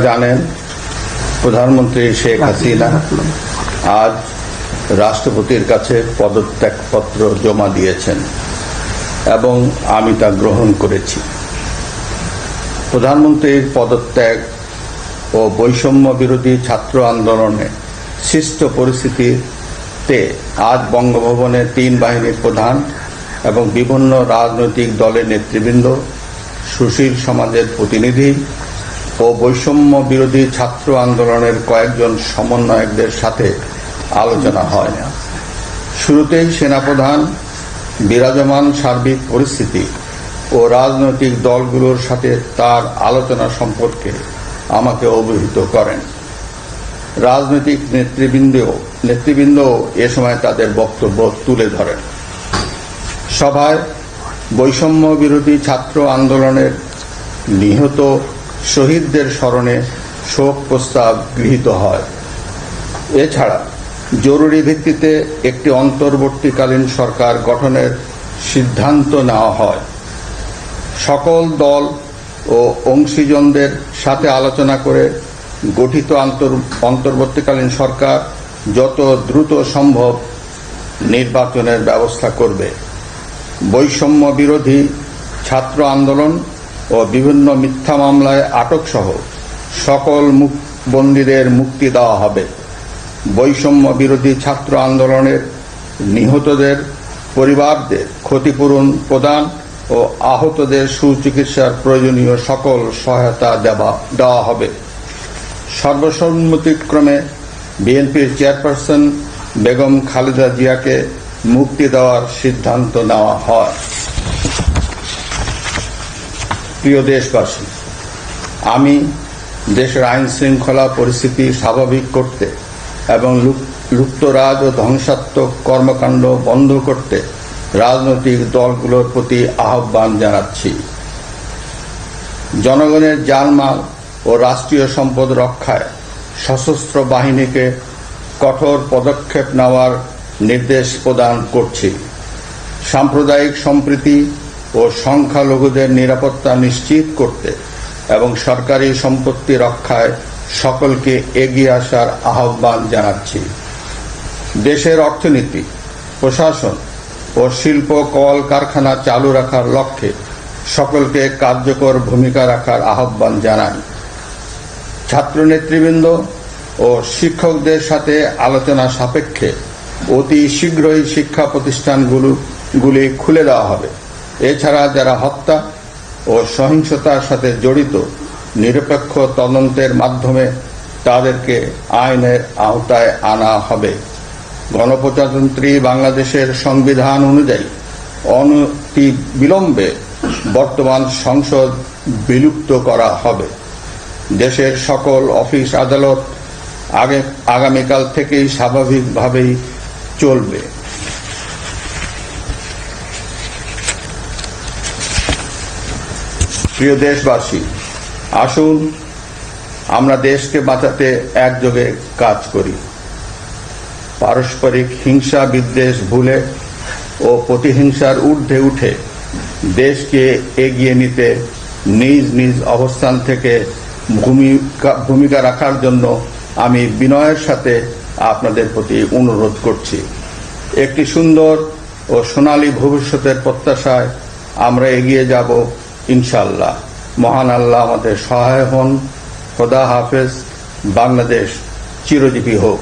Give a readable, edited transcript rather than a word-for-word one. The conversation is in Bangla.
জানেন, প্রধানমন্ত্রী শেখ হাসিনা আজ রাষ্ট্রপতির কাছে পদত্যাগপত্র জমা দিয়েছেন এবং আমি তা গ্রহণ করেছি। প্রধানমন্ত্রীর পদত্যাগ ও বৈষম্য বিরোধী ছাত্র আন্দোলনে সৃষ্ট পরিস্থিতিতে আজ বঙ্গভবনে 3 বাহিনীর প্রধান এবং বিভিন্ন রাজনৈতিক দলের নেতৃবৃন্দ, সুশীল সমাজের প্রতিনিধি ও বৈষম্য বিরোধী ছাত্র আন্দোলনের কয়েকজন সমন্বয়কদের সাথে আলোচনা হয়। শুরুতেই সেনাপ্রধান বিরাজমান সার্বিক পরিস্থিতি ও রাজনৈতিক দলগুলোর সাথে তার আলোচনা সম্পর্কে আমাকে অবহিত করেন। রাজনৈতিক নেতৃবৃন্দ এ সময় তাদের বক্তব্য তুলে ধরেন। সভায় বৈষম্য বিরোধী ছাত্র আন্দোলনের নিহত শহীদদের স্মরণে শোক প্রস্তাব গৃহীত হয়। এছাড়া জরুরি ভিত্তিতে একটি অন্তর্বর্তীকালীন সরকার গঠনের সিদ্ধান্ত নেওয়া হয়। সকল দল ও অংশীজনদের সাথে আলোচনা করে গঠিত অন্তর্বর্তীকালীন সরকার যত দ্রুত সম্ভব নির্বাচনের ব্যবস্থা করবে। বৈষম্য বিরোধী ছাত্র আন্দোলন ও বিভিন্ন মিথ্যা মামলায় আটক সহ সকল বন্দীদের মুক্তি দেওয়া হবে। বৈষম্য বিরোধী ছাত্র আন্দোলনের নিহতদের পরিবারদের ক্ষতিপূরণ প্রদান ও আহতদের সুচিকিৎসার প্রয়োজনীয় সকল সহায়তা দেওয়া হবে। সর্বসম্মতিক্রমে বিএনপির চেয়ারপারসন বেগম খালেদা জিয়াকে মুক্তি দেওয়ার সিদ্ধান্ত নেওয়া হয়। প্রিয় দেশবাসী, আমি দেশের আইন শৃঙ্খলা পরিস্থিতি স্বাভাবিক করতে এবং লুপ্তরাজ ও ধ্বংসাত্মক কর্মকাণ্ড বন্ধ করতে রাজনৈতিক দলগুলোর প্রতি আহ্বান জানাচ্ছি। জনগণের জানমাল ও রাষ্ট্রীয় সম্পদ রক্ষায় সশস্ত্র বাহিনীকে কঠোর পদক্ষেপ নেওয়ার নির্দেশ প্রদান করছি। সাম্প্রদায়িক সম্প্রীতি ও সংখ্যালঘুদের নিরাপত্তা নিশ্চিত করতে এবং সরকারি সম্পত্তি রক্ষায় সকলকে এগিয়ে আসার আহ্বান জানাচ্ছি। দেশের অর্থনীতি, প্রশাসন ও শিল্প কলকারখানা চালু রাখার লক্ষ্যে সকলকে কার্যকর ভূমিকা রাখার আহ্বান জানাই। ছাত্র নেতৃবৃন্দ ও শিক্ষকদের সাথে আলোচনা সাপেক্ষে অতি শীঘ্রই শিক্ষা প্রতিষ্ঠানগুলি খুলে দেওয়া হবে। এছাড়া যারা হত্যা ও সহিংসতার সাথে জড়িত নিরপেক্ষ তদন্তের মাধ্যমে তাদেরকে আইনের আওতায় আনা হবে। গণপ্রজাতন্ত্রী বাংলাদেশের সংবিধান অনুযায়ী অনতি বিলম্বে বর্তমান সংসদ বিলুপ্ত করা হবে। দেশের সকল অফিস আদালত আগামীকাল থেকেই স্বাভাবিকভাবেই চলবে। প্রিয় দেশবাসী, আসুন আমরা দেশকে বাঁচাতে একযোগে কাজ করি। পারস্পরিক হিংসা বিদ্বেষ ভুলে ও প্রতিহিংসার ঊর্ধ্বে উঠে দেশকে এগিয়ে নিতে নিজ নিজ অবস্থান থেকে ভূমিকা রাখার জন্য আমি বিনয়ের সাথে আপনাদের প্রতি অনুরোধ করছি। একটি সুন্দর ও সোনালী ভবিষ্যতের প্রত্যাশায় আমরা এগিয়ে যাব ইনশাআল্লাহ। মহান আল্লাহ আমাদের সহায় হন। খোদা হাফেজ। বাংলাদেশ চিরজীবী হোক।